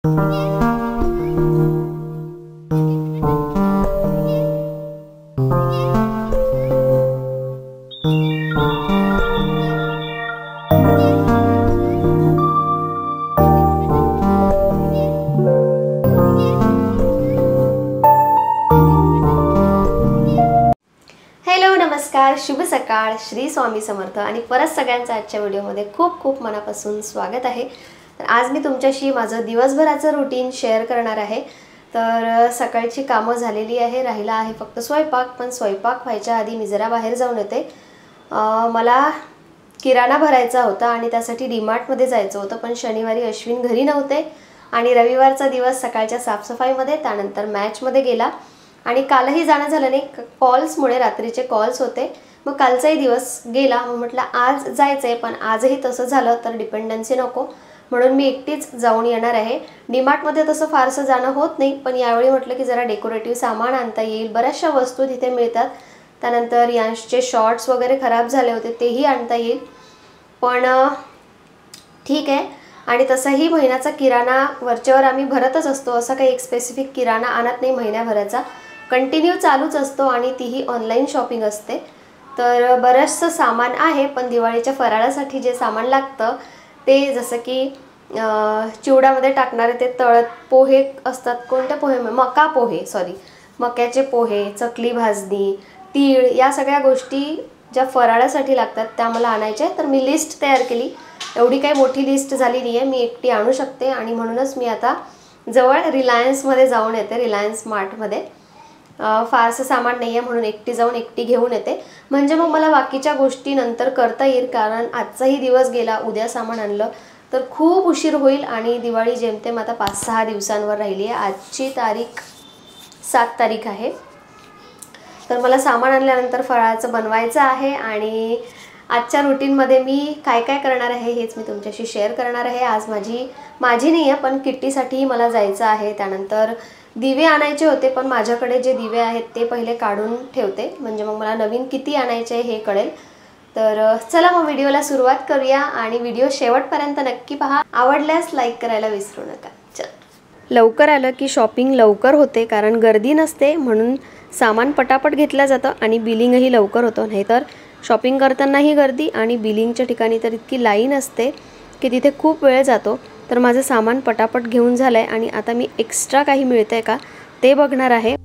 नमस्कार, शुभ सकाळ, श्री स्वामी समर्थ आणि परत सगळ्यांचं आजच्या व्हिडिओमध्ये खूप खूप मनापासून स्वागत आहे। तर आज मी तुमच्याशी माझं दिवसभराचं रुटीन शेअर करणार आहे। तर सकाळची कामं झालेली आहे, राहिला आहे फक्त स्वयंपाक। पण स्वयंपाक व्हायच्या आधी मी जरा बाहेर जाऊन येते। मला किराणा भरायचा होता आणि त्यासाठी डीमार्टमध्ये जायचं होतं, पण शनिवारी अश्विन घरी नव्हते आणि रविवारचा दिवस सकाळच्या साफसफाईमध्ये त्यानंतर मॅचमध्ये गेला आणि कालही जाणं झालं नाही, कॉल्समुळे रात्रीचे कॉल्स होते। मग कालचाही दिवस गेला। मग म्हटलं आज जायचंय, पण आजही तसं झालं तर डिपेंडन्सी नको, म्हणून मी एकटीच जाऊन येणार आहे। डीमार्टमध्ये तसं फारसं जाणं होत नाही, पण यावेळी म्हटलं की जरा डेकोरेटिव्ह सामान आणता येईल, बऱ्याचशा वस्तू तिथे मिळतात। त्यानंतर यांशचे शॉर्ट्स वगैरे खराब झाले होते तेही आणता येईल, पण ठीक आहे। आणि तसंही महिन्याचा किराणा वरच्यावर आम्ही भरतच असतो, असं काही एक स्पेसिफिक किराणा आणत नाही महिन्याभराचा, कंटिन्यू चालूच असतो आणि तीही ऑनलाईन शॉपिंग असते। तर बरंचसं सामान आहे, पण दिवाळीच्या फराळासाठी जे सामान लागतं ते जसं की चिवड्यामध्ये टाकणारे ते तळत पोहे असतात, कोणते पोहे, मका पोहे, मक्याचे पोहे, चकली भाजणी, तीळ, या सगळ्या गोष्टी ज्या फराळासाठी लागतात त्या मला आणायच्या। तर मी लिस्ट तयार केली, एवढी काही मोठी लिस्ट झाली नाही आहे, मी एकटी आणू शकते आणि म्हणूनच मी आता जवळ रिलायन्समध्ये जाऊन येते, रिलायन्स मार्टमध्ये। फारसं सामान नाही आहे म्हणून एकटी जाऊन एकटी घेऊन येते, म्हणजे मग मला बाकीच्या गोष्टी नंतर करता येईल। कारण आजचाही दिवस गेला, उद्या सामान आणलं तर खूप उशीर होईल आणि दिवाळी जेमतेम आता 5-6 दिवसांवर राहिली आहे। आजची तारीख 7 तारीख आहे, तर मला सामान आणल्यानंतर फराळाचं बनवायचं आहे आणि आजच्या रुटीनमध्ये मी काय काय करणार आहे हेच मी तुमच्याशी शेअर करणार आहे। आज माझी नाही आहे, पण किट्टीसाठीही मला जायचं आहे। त्यानंतर दिवे आणायचे होते, पण माझ्याकडे जे दिवे आहेत ते पहिले काढून ठेवते, म्हणजे मग मला नवीन किती आणायचे हे कळेल। तर चला मग व्हिडिओला सुरुवात करूया आणि व्हिडिओ शेवटपर्यंत नक्की पहा, आवडल्यास लाईक करायला विसरू नका। चल, लवकर आलं की शॉपिंग लवकर होते, कारण गर्दी नसते म्हणून सामान पटापट घेतलं जातं आणि बिलिंगही लवकर होतं। नाहीतर शॉपिंग करतानाही गर्दी आणि बिलिंगच्या ठिकाणी तर इतकी लाईन असते की तिथे खूप वेळ जातो। तर माझं सामान पटापट घेऊन झालंय आणि आता मी एक्स्ट्रा काही मिळतंय का ते बघणार आहे।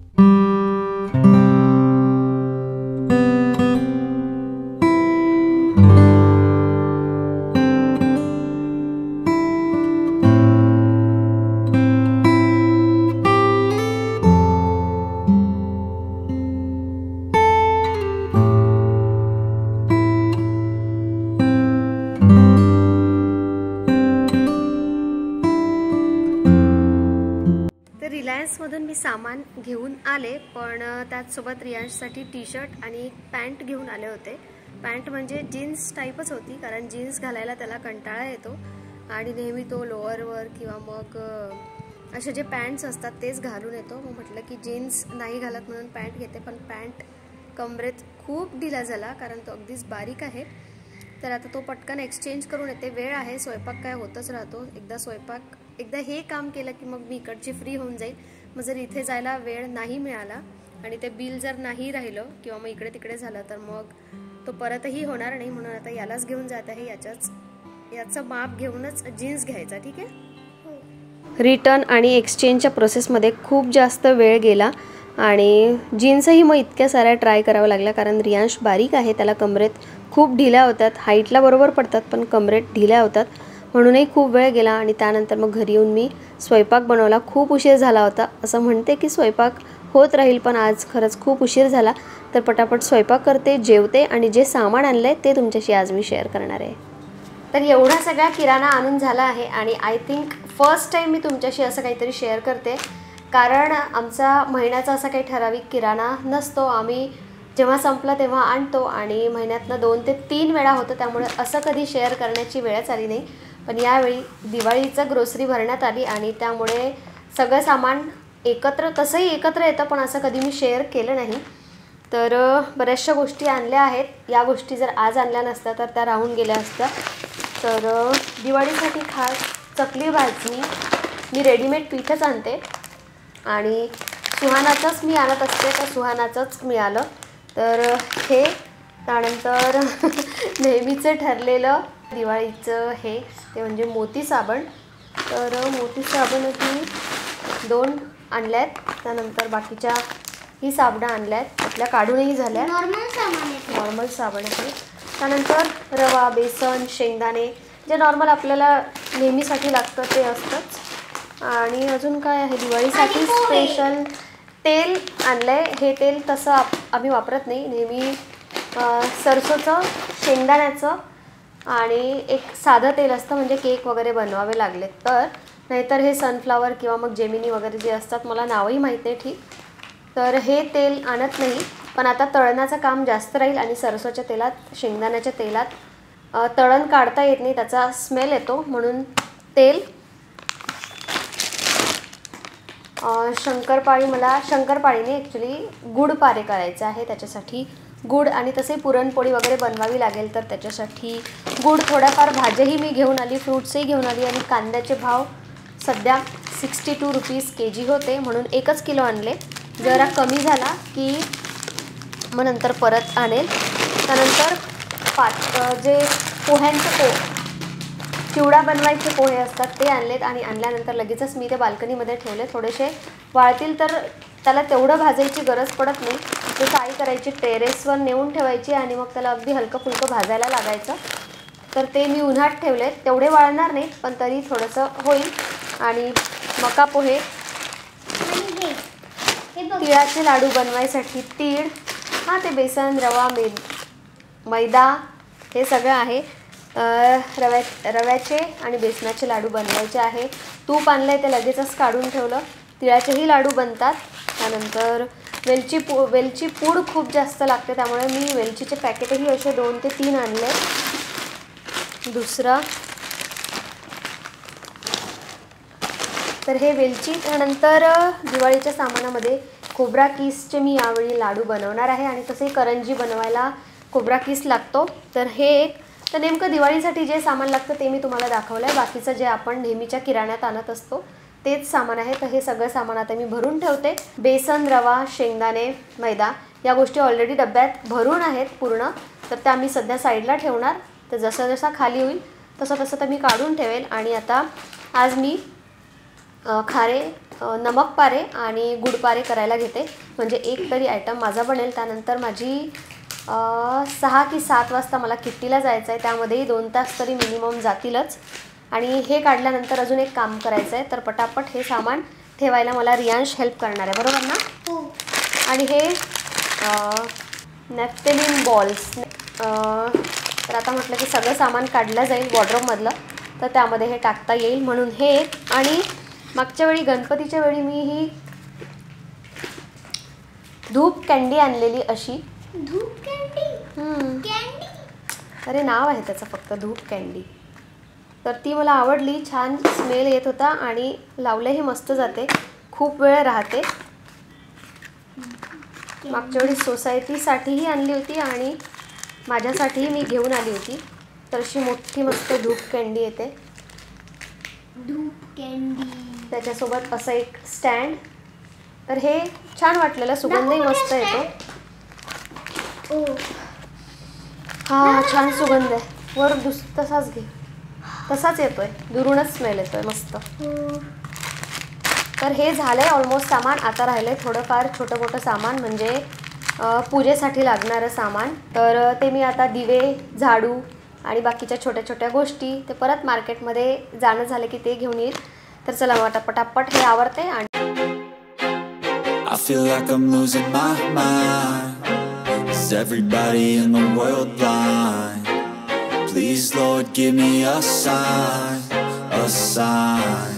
रिलायन्समधून मी सामान घेऊन आले, पण त्याचसोबत रियांशसाठी टी शर्ट आणि पॅन्ट घेऊन आले होते। पॅन्ट म्हणजे जीन्स टाईपच होती, कारण जीन्स घालायला त्याला कंटाळा येतो आणि नेहमी तो लोअरवर किंवा मग असे जे पॅन्ट्स असतात तेच घालून येतो। मग म्हटलं की जीन्स नाही घालत म्हणून पॅन्ट घेते, पण पॅन्ट कमरेत खूप ढिला झाला कारण तो अगदीच बारीक आहे। तर आता तो पटकन एक्सचेंज करून येते, वेळ आहे, स्वयंपाक काय होतच राहतो। एकदा हे काम केलं की मग मी इकडची फ्री होऊन जाईल। मग जर इथे जायला वेळ नाही मिळाला आणि ते बिल जर नाही राहिलं किंवा मग इकडे तिकडे झालं तर मग तो परतही होणार नाही, म्हणून आता यालाच घेऊन जात आहे। याचं माप घेऊनच जीन्स घ्यायचा, ठीक आहे। रिटर्न आणि एक्सचेंजच्या प्रोसेसमध्ये खूप जास्त वेळ गेला आणि जीन्सही मग इतक्या साऱ्या ट्राय कराव्या लागल्या, कारण रियांश बारीक आहे, त्याला कमरेत खूप ढिल्या होतात, हाईटला बरोबर पडतात पण कमरेत ढिल्या होतात, म्हणूनही खूप वेळ गेला। आणि त्यानंतर मग घरी येऊन मी स्वयंपाक बनवला, खूप उशीर झाला होता। असं म्हणते की स्वयंपाक होत राहील, पण आज खरंच खूप उशीर झाला। तर पटापट स्वयंपाक करते, जेवते आणि जे सामान आणलंय ते तुमच्याशी आज मी शेअर करणार आहे। तर एवढा सगळा किराणा आणून झाला आहे आणि आय थिंक फर्स्ट टाईम मी तुमच्याशी असं काहीतरी शेअर करते, कारण आमचा महिन्याचा असा काही ठराविक किराणा नसतो। आम्ही जेव्हा संपला तेव्हा आणतो आणि महिन्यातनं 2 ते 3 वेळा होतं, त्यामुळे असं कधी शेअर करण्याची वेळच आली नाही। पण यावेळी दिवाळीचं ग्रोसरी भरण्यात आली आणि त्यामुळे सगळं सामान तसंही एकत्र येतं, पण असं कधी मी शेअर केलं नाही। तर बऱ्याचशा गोष्टी आणल्या आहेत, या गोष्टी जर आज आणल्या नसत्या तर त्या राहून गेल्या असत्या। तर दिवाळीसाठी खास चकली भाजणी मी रेडीमेड पीठच आणते आणि सुहानाचंच मी आणत असते, तर सुहानाचंच मिळालं. तर हे त्यानंतर नेहमीचं ठरलेलं दिवाळीचं हे ते म्हणजे मोती साबण. तर मोती साबण मी 2 आणल्यात. त्यानंतर बाकीच्या ही साबणं आणल्यात, आपल्या काढूनही झाल्या, नॉर्मल साबण आहे. त्यानंतर रवा, बेसन, शेंगदाणे जे नॉर्मल आपल्याला नेहमीसाठी लागतं ते असतंच. आणि अजून काय आहे दिवाळीसाठी स्पेशल तेल आणलं आहे. हे तेल तसं आम्ही वापरत नाही, नेहमी सरसोचं, शेंगदाण्याचं आणि एक साधं तेल असतं म्हणजे केक वगैरे बनवावे लागले तर. नाहीतर हे सनफ्लावर किंवा मग जेमिनी वगैरे जे असतात, मला नावही माहीत नाही ठीक. तर हे तेल आणत नाही, पण आता तळण्याचं काम जास्त राहील आणि सरसोच्या तेलात, शेंगदाण्याच्या तेलात तळण काढता येत नाही, त्याचा स्मेल येतो. म्हणून तेल. मला शंकरपाळीने ॲक्च्युली गुड पारे करायचं आहे, त्याच्यासाठी गुड आणि तसे पुरणपोळी वगैरे बनवावी लागेल, तर त्याच्यासाठी गुड, थोड्याफार भाज्याही मी घेऊन आली, फ्रूट्सही घेऊन आली. आणि कांद्याचे भाव सध्या 62 रुपीज kg होते, म्हणून 1 किलो आणले. जरा कमी झाला की मग नंतर परत आणेल. त्यानंतर जे पोह्यांचे चिवडा बनवायचे पोहे असतात ते आणलेत आणि आणल्यानंतर लगेचच मी ते बाल्कनीमध्ये ठेवले. थोडेसे वाळतील तर त्याला तेवढं भाजायची गरज पडत नाही. ते काय करायची, टेरेसवर नेऊन ठेवायची आणि मग त्याला अगदी हलकं फुलकं भाजायला लागायचं. तर ते मी उन्हात ठेवलेत, तेवढे वाळणार नाहीत पण तरी थोडंसं होईल. आणि मका पोहे, तिळाचे लाडू बनवायसाठी तीळ, ते बेसन, रवा, मैदा हे सगळं आहे. रव्याचे आणि बेसनाचे लाडू बनवायचे आहे. तूप आणलं आहे ते लगेचच काढून ठेवलं. तिळाचेही लाडू बनतात. त्यानंतर वेलची पूड खूप जास्त लागते, त्यामुळे मी वेलचीचे पॅकेटही असे 2 ते 3 आणले. दुसरं तर हे वेलची. त्यानंतर दिवाळीच्या सामानामध्ये खोबरा किसचे मी यावेळी लाडू बनवणार आहे आणि तसे करंजी बनवायला खोबरा किस लागतो. तर हे एक. तर नेमकं दिवाळीसाठी जे सामान लागतं ते मी तुम्हाला दाखवलं आहे. बाकीचं जे आपण नेहमीच्या किराण्यात आणत असतो तेच सामान आहे. तर हे सगळं सामान आता मी भरून ठेवते. बेसन, रवा, शेंगदाणे, मैदा या गोष्टी ऑलरेडी डब्यात भरून आहेत पूर्ण, तर त्या मी सध्या साईडला ठेवणार. तर जसं जसा खाली होईल तसं तसं तर मी काढून ठेवेल. आणि आता आज मी खारे, नमक पारे आणि गुड पारे करायला घेते, म्हणजे एक तरी आयटम माझा बनेल. त्यानंतर माझी 6 की 7 वाजता मला किट्टीला जायचं आहे, त्यामध्येही 2 तास तरी मिनिमम जातीलच. आणि हे काढल्यानंतर अजून एक काम करायचं आहे, तर पटापट हे सामान ठेवायला मला रियांश हेल्प करणार आहे, बरोबर ना? हो. आणि हे नॅफ्थेलिन बॉल्स. तर आता म्हटलं की सगळं सामान काढलं जाईल वॉर्डरोबमधलं, तर त्यामध्ये हे टाकता येईल म्हणून हे. आणि मागच्या वेळी गणपतीच्या वेळी मी ही धूप कँडी आणलेली, अशी धूप कँडी. अरे नाव आहे त्याचं फक्त धूप कँडी. तर ती मला आवडली, छान स्मेल येत होता आणि लावलेही मस्त जाते, खूप वेळ राहते. मागच्या वेळी सोसायटीसाठीही आणली होती आणि माझ्यासाठीही मी घेऊन आली होती. तर अशी मोठी मस्त धूप कँडी येते. धूप कँडी, त्याच्यासोबत असं एक स्टँड. तर हे छान वाटलेलं, सुगंधही मस्त येतो. छान सुगंध आहे. वर तसाच घे, तसाच येतोय, दुरूनच स्मेल येतोय मस्त. तर हे झालंय ऑलमोस्ट सामान. आता राहिलंय थोडंफार छोटं मोठं सामान, म्हणजे पूजेसाठी लागणारं सामान. तर ते मी आता दिवे, झाडू आणि बाकीच्या छोट्या छोट्या गोष्टी ते परत मार्केटमध्ये जाणं झालं की ते घेऊन येईल. तर चला मग पटापट हे आवरते. आणि I feel like I'm losing my mind. Is everybody in the world blind? Please Lord give me a sign, a sign.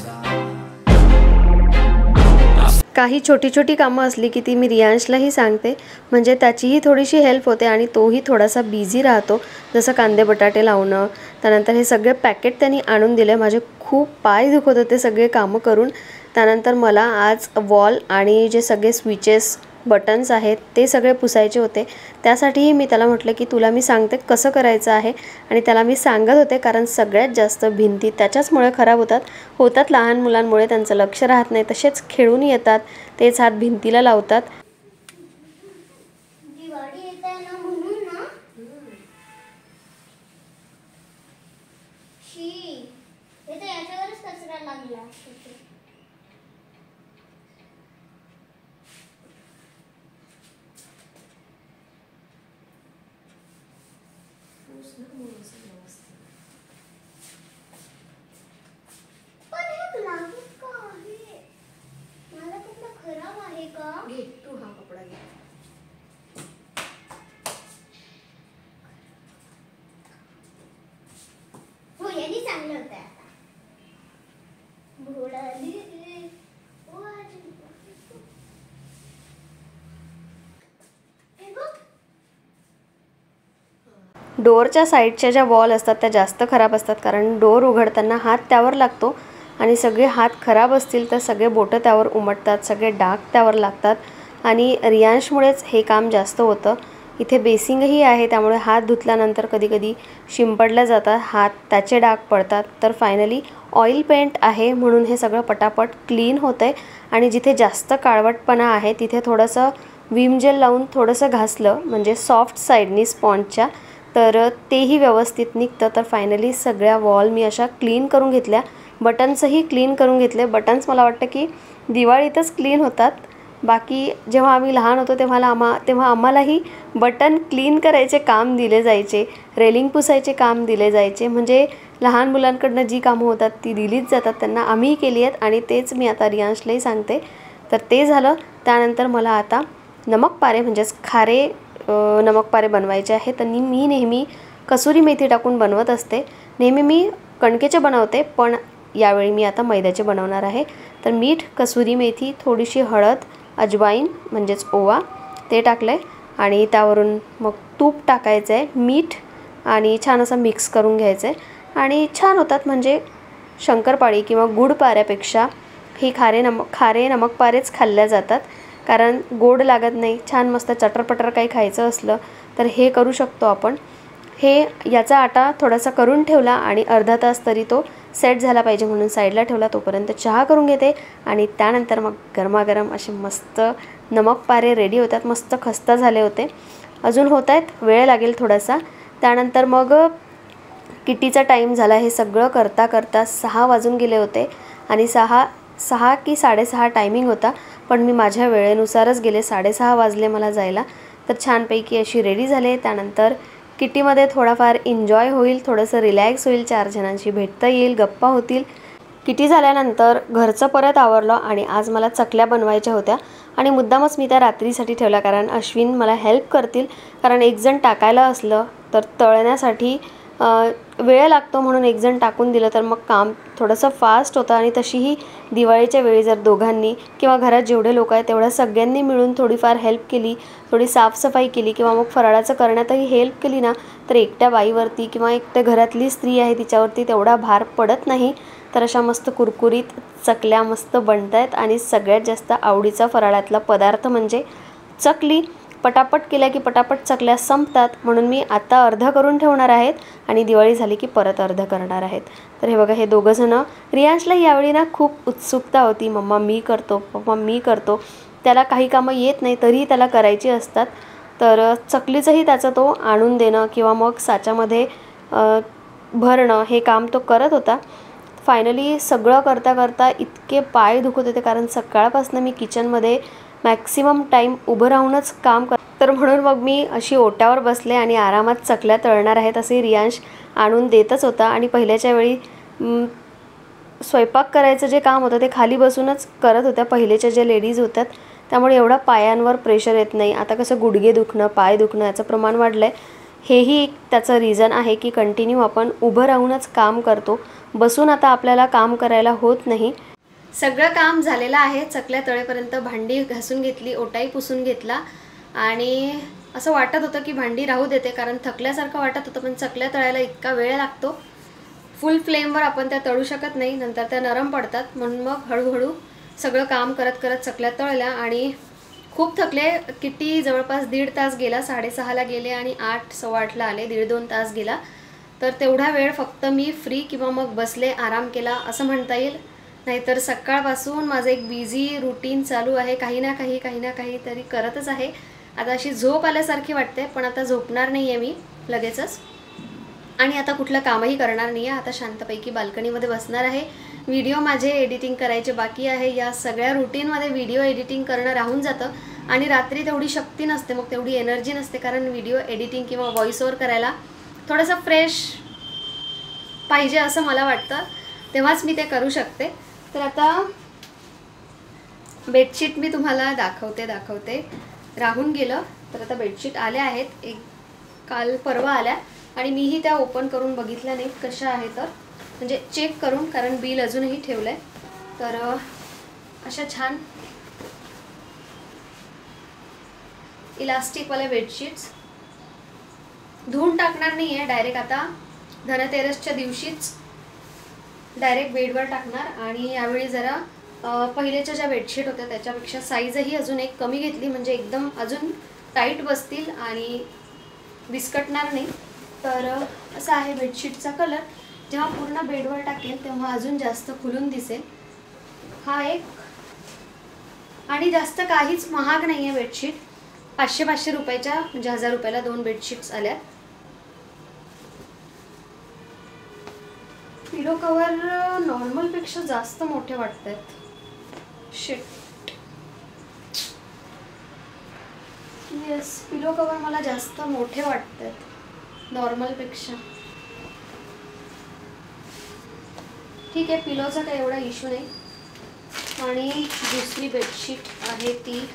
काही छोटी छोटी कामं असली की ती मी रियांशलाही सांगते, म्हणजे त्याचीही थोडीशी हेल्प होते आणि तोही थोडासा बिझी राहतो. जसं कांदे बटाटे लावणं, त्यानंतर हे सगळे पॅकेट त्यांनी आणून दिले. माझे खूप पाय दुखत होते सगळे कामं करून. त्यानंतर मला आज वॉल आणि जे सगळे स्विचेस बटन्स आहेत ते सगळे पुसायचे होते. त्यासाठीही मी त्याला म्हटलं की तुला मी सांगते कसं करायचं आहे, आणि त्याला मी सांगत होते कारण सगळ्यात जास्त भिंती त्याच्याचमुळे खराब होतात लहान मुलांमुळे. त्यांचं लक्ष राहत नाही, तसेच खेळून येतात, तेच हात भिंतीला लावतात. डोअरच्या साईडच्या ज्या वॉल असतात त्या जास्त खराब असतात, कारण डोअर उघडताना हात त्यावर लागतो आणि सगळे हात खराब असतील तर सगळे बोटं त्यावर उमटतात, सगळे डाग त्यावर लागतात आणि रियांशमुळेच हे काम जास्त होतं. इथे बेसिंगही आहे, त्यामुळे हात धुतल्यानंतर कधीकधी शिंपडल्या जातात हात, त्याचे डाग पडतात. तर फायनली ऑइल पेंट आहे म्हणून हे सगळं पटापट क्लीन होतंय. आणि जिथे जास्त काळवटपणा आहे तिथे थोडंसं विम जेल लावून थोडंसं घासलं म्हणजे सॉफ्ट साईडनी स्पॉन्जच्या, तर तेही व्यवस्थित निघतं. तर फायनली सगळ्या वॉल मी अशा क्लीन करून घेतल्या, बटन्सही क्लीन करून घेतले. बटन्स मला वाटतं की दिवाळीतच क्लीन होतात. बाकी जेव्हा आम्ही लहान होतो तेव्हा आम्हालाही बटन क्लीन करायचे काम दिले जायचे, रेलिंग पुसायचे काम दिले जायचे. म्हणजे लहान मुलांकडनं जी कामं होतात ती दिलीच जातात त्यांना, आम्हीही केली आहेत आणि तेच मी आता रियांशलाही सांगते. तर ते झालं. त्यानंतर मला आता नमकपारे म्हणजेच खारे नमकपारे बनवायचे आहे. तर मी नेहमी कसुरी मेथी टाकून बनवत असते. नेहमी मी कणकेचे बनवते, पण यावेळी मी आता मैद्याचे बनवणार आहे. तर मीठ, कसुरी मेथी, थोडीशी हळद, अजवाईन म्हणजेच ओवा ते टाकलं आहे आणि त्यावरून मग तूप टाकायचं आहे, मीठ आणि छान असं मिक्स करून घ्यायचं आहे आणि छान होतात. म्हणजे शंकरपाळी किंवा गुड पाऱ्यापेक्षा ही खारे नमकपारेच खाल्ल्या जातात, कारण गोड लागत नाही. छान मस्त चटरपटर काही खायचं असलं तर हे करू शकतो आपण. याचा आटा थोडासा करून ठेवला आणि अर्धा तास तरी तो सेट झाला पाहिजे म्हणून साईडला ठेवला. तोपर्यंत चहा करून घेते आणि त्यानंतर मग गरमागरम असे मस्त नमकपारे रेडी होतात. मस्त खस्ता झाले होते, अजून होत आहेत, वेळ लागेल थोडासा. त्यानंतर मग किटीचा टाईम झाला. हे सगळं करता करता 6 वाजून गेले होते आणि 6 की 6:30 टायमिंग होता, पण मी माझ्या वेळेनुसारच गेले. 6:30 वाजले मला जायला. तर छानपैकी अशी रेडी झाले. त्यानंतर किटीमध्ये थोडाफार एन्जॉय होईल, थोडंसं रिलॅक्स होईल, 4 जणांशी भेटता येईल, गप्पा होतील. किटी झाल्यानंतर घरचं परत आवरलं आणि आज मला चकल्या बनवायच्या होत्या आणि मुद्दामच मी त्या रात्रीसाठी ठेवल्या, कारण अश्विन मला हेल्प करतील. कारण एक जण टाकायला असलं तर तळण्यासाठी वेळ लागतो, म्हणून एक जण टाकून दिलं तर मग काम थोडंसं फास्ट होतं. आणि तशीही दिवाळीच्या वेळी जर दोघांनी किंवा घरात जेवढे लोक आहेत तेवढ्या सगळ्यांनी मिळून थोडीफार हेल्प केली, थोडी साफसफाई केली किंवा मग फराळाचं करण्यातही हेल्प केली ना, तर एकट्या बाईवरती किंवा एकट्या घरातली स्त्री आहे तिच्यावरती तेवढा भार पडत नाही. तर अशा मस्त कुरकुरीत चकल्या मस्त बनत आहेत आणि सगळ्यात जास्त आवडीचा फराळातला पदार्थ म्हणजे चकली. पटापट केल्या की पटापट चकल्या संपतात, म्हणून मी आता अर्ध करून ठेवणार आहेत आणि दिवाळी झाली की परत अर्ध करणार आहेत. तर हे बघा, हे दोघंजणं. रियांशला यावेळी ना खूप उत्सुकता होती, मम्मा मी करतो, पप्पा मी करतो. त्याला काही कामं येत नाही तरीही त्याला करायची असतात. तर चकलीचंही त्याचं तो आणून देणं किंवा मग साच्यामध्ये भरणं हे काम तो करत होता. फायनली सगळं करता करता इतके पाय दुखत होते, कारण सकाळपासून मी किचनमध्ये मॅक्सिमम टाईम उभं राहूनच काम तर म्हणून मग मी अशी ओट्यावर बसले आणि आरामात चकल्या तळणार आहेत असे रियांश आणून देतच होता. आणि पहिल्याच्या वेळी स्वयंपाक करायचं जे काम होतं ते खाली बसूनच करत होत्या पहिलेच्या ज्या लेडीज होत्यात, त्यामुळे एवढा पायांवर प्रेशर येत नाही. आता कसं गुडघे दुखणं, पाय दुखणं याचं प्रमाण वाढलं आहे. हेही एक त्याचं रिझन आहे की कंटिन्यू आपण उभं राहूनच काम करतो, बसून आता आपल्याला काम करायला होत नाही. सगळं काम झालेलं आहे. चकल्या तळेपर्यंत भांडी घासून घेतली, ओटाही पुसून घेतला आणि असं वाटत होतं की भांडी राहू देते, कारण थकल्यासारखं वाटत होतं. पण चकल्या तळायला इतका वेळ लागतो, फुल फ्लेमवर आपण त्या तळू शकत नाही, नंतर त्या नरम पडतात. म्हणून मग हळूहळू सगळं काम करत करत चकल्या तळल्या आणि खूप थकले. किती जवळपास 1.5 तास गेला. 6:30ला गेले आणि 8 सव्वा 8ला आले. 1.5-2 तास गेला. तर तेवढा वेळ फक्त मी फ्री किंवा मग बसले, आराम केला असं म्हणता येईल. नाहीतर सकाळपासून माझं एक बिझी रुटीन चालू आहे. काही ना काही तरी करतच आहे. आता अशी झोप आल्यासारखी वाटते, पण आता झोपणार नाही आहे मी लगेचच. आणि आता कुठलं कामही करणार नाही आहे. आता शांतपैकी बाल्कनीमध्ये बसणार आहे. व्हिडिओ माझे एडिटिंग करायचे बाकी आहे. या सगळ्या रुटीनमध्ये व्हिडिओ एडिटिंग करणं राहून जातं आणि रात्री तेवढी शक्ती नसते, मग तेवढी एनर्जी नसते. कारण व्हिडिओ एडिटिंग किंवा व्हॉइस ओव्हर करायला थोडंसं फ्रेश पाहिजे असं मला वाटतं, तेव्हाच मी ते करू शकते. तर आता बेडशीट मी तुम्हाला दाखवते. राहून गेलं. तर आता बेडशीट आल्या आहेत. एक काल परवा आल्या आणि मीही त्या ओपन करून बघितल्या नाहीत कशा आहे, तर म्हणजे चेक करून, कारण बिल अजूनही ठेवलं आहे. तर अशा छान इलास्टिकवाल्या बेडशीट्स धुवून टाकणार नाही आहे डायरेक्ट. आता धनतेरसच्या दिवशीच डायरेक्ट बेडवर टाकणार. आणि यावेळी जरा पहिलेच्या ज्या बेडशीट होत्या त्याच्यापेक्षा साईजही अजून एक कमी घेतली, म्हणजे एकदम अजून टाईट बसतील आणि विस्कटणार नाही. तर असा आहे बेडशीटचा कलर. जेव्हा पूर्ण बेडवर टाकेल तेव्हा अजून जास्त खुलून दिसेल. हा एक, आणि जास्त काहीच महाग नाही आहे बेडशीट. 500 रुपयाच्या, म्हणजे 1000 रुपयाला 2 बेडशीट्स आल्या. पिलो कवर नॉर्मलपेक्षा जास्त मोठे वाटत आहेत. शिट, येस, पिलो कवर मला जास्त मोठे वाटत आहेत नॉर्मलपेक्षा. ठीक आहे, पिलोचा काही एवढा इश्यू नाही. आणि दुसरी बेडशीट आहे ती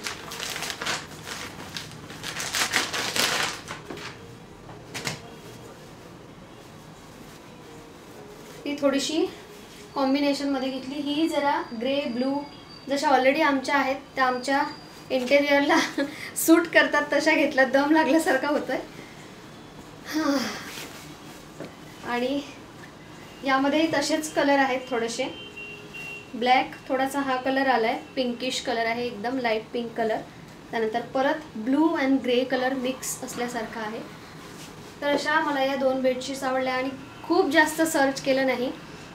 थोडीशी कॉम्बिनेशनमध्ये घेतली. ही जरा ग्रे ब्लू जशा ऑलरेडी आमच्या आहेत, त्या आमच्या इंटेरियरला सूट करतात तशा घेतल्या. दम लागल्यासारखा होतोय. आणि यामध्ये तसेच कलर आहेत थोडेसे. ब्लॅक, थोडासा हा कलर आलाय, पिंकिश कलर आहे, एकदम लाईट पिंक कलर. त्यानंतर परत blue and grey colour mix असल्यासारखा आहे. तर अशा मला या 2 बेडशीट्स आवडल्या. आणि खूप जास्त सर्च केलं नाही,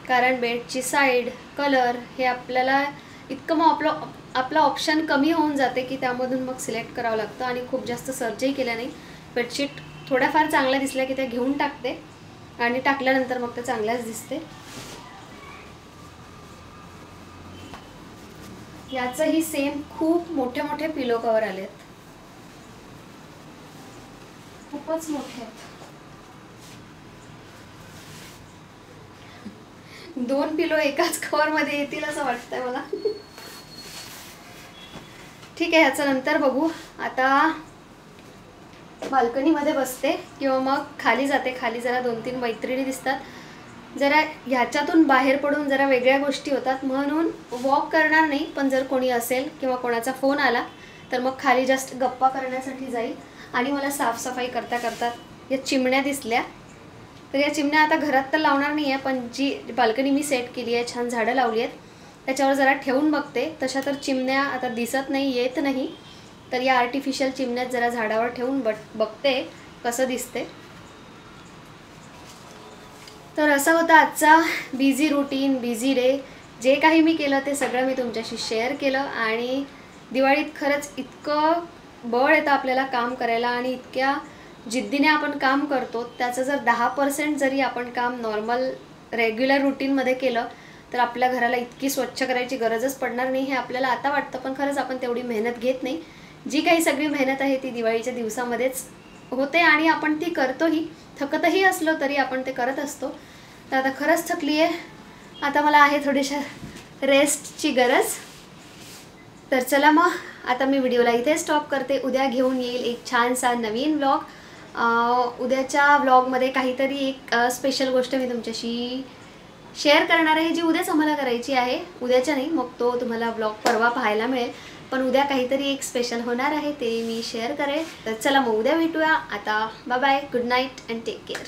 कारण बेडची साईड, कलर हे आपल्याला इतकं मग आपलं ऑप्शन कमी होऊन जाते की त्यामधून मग सिलेक्ट करावं लागतं. आणि खूप जास्त सर्चही केल्या नाही. बेडशीट थोड्याफार चांगल्या दिसल्या की त्या घेऊन टाकते आणि टाकल्यानंतर मग त्या चांगल्याच दिसते. याचंही सेम खूप मोठे मोठे पिलो कवर आलेत, खूपच मोठे आहेत. 2 पिलो एकाच कवरमध्ये येतील असं वाटतंय मला. ठीक आहे, ह्याचं नंतर बघू. आता बाल्कनीमध्ये बसते किंवा मग खाली जाते. खाली जरा 2-3 मैत्रिणी दिसतात. जरा ह्याच्यातून बाहेर पडून जरा वेगळ्या गोष्टी होतात, म्हणून वॉक करणार नाही. पण जर कोणी असेल किंवा कोणाचा फोन आला तर मग खाली जस्ट गप्पा करण्यासाठी जाईल. आणि मला साफसफाई करता करता या चिमण्या दिसल्या. तर या चिमण्या आता घरात तर लावणार नाही आहे, पण जी बाल्कनी मी सेट केली आहे, छान झाडं लावली आहेत, त्याच्यावर जरा ठेवून बघते. तशा तर चिमण्या आता दिसत नाही, येत नाही. तर या आर्टिफिशियल चिमण्यात जरा झाडावर ठेवून बघते कसं दिसते. तर असा होता आजचा बिझी रुटीन, बिझी डे. जे काही मी केलं ते सगळं मी तुमच्याशी शेअर केलं. आणि दिवाळीत खरंच इतकं बळ येतं आपल्याला काम करायला आणि इतक्या जिद्दीने आपण काम करतो. त्याचं जर 10% जरी आपण काम नॉर्मल रेग्युलर रुटीनमध्ये केलं तर आपल्या घराला इतकी स्वच्छ करायची गरजच पडणार नाही. हे आपल्याला आता वाटतं, पण खरंच आपण तेवढी मेहनत घेत नाही. जी काही सगळी मेहनत आहे ती दिवाळीच्या दिवसामध्येच होते आणि आपण ती करतोही. थकतही असलो तरी आपण ते करत असतो. तर आता खरंच थकली आहे. आता मला आहे थोडीशा रेस्टची गरज. तर चला मग आता मी व्हिडिओला इथे स्टॉप करते. उद्या घेऊन येईल एक छानसा नवीन व्लॉग. उद्याच्या व्लॉगमध्ये काहीतरी एक स्पेशल गोष्ट मी तुमच्याशी शेअर करणार आहे, जी उद्याच आम्हाला करायची आहे. उद्याच्या नाही, मग तो तुम्हाला व्लॉग परवा पाहायला मिळेल. पण उद्या काहीतरी एक स्पेशल होणार आहे, ते मी शेअर करेन. तर चला मग उद्या भेटूया. आता bye bye, good night and take care.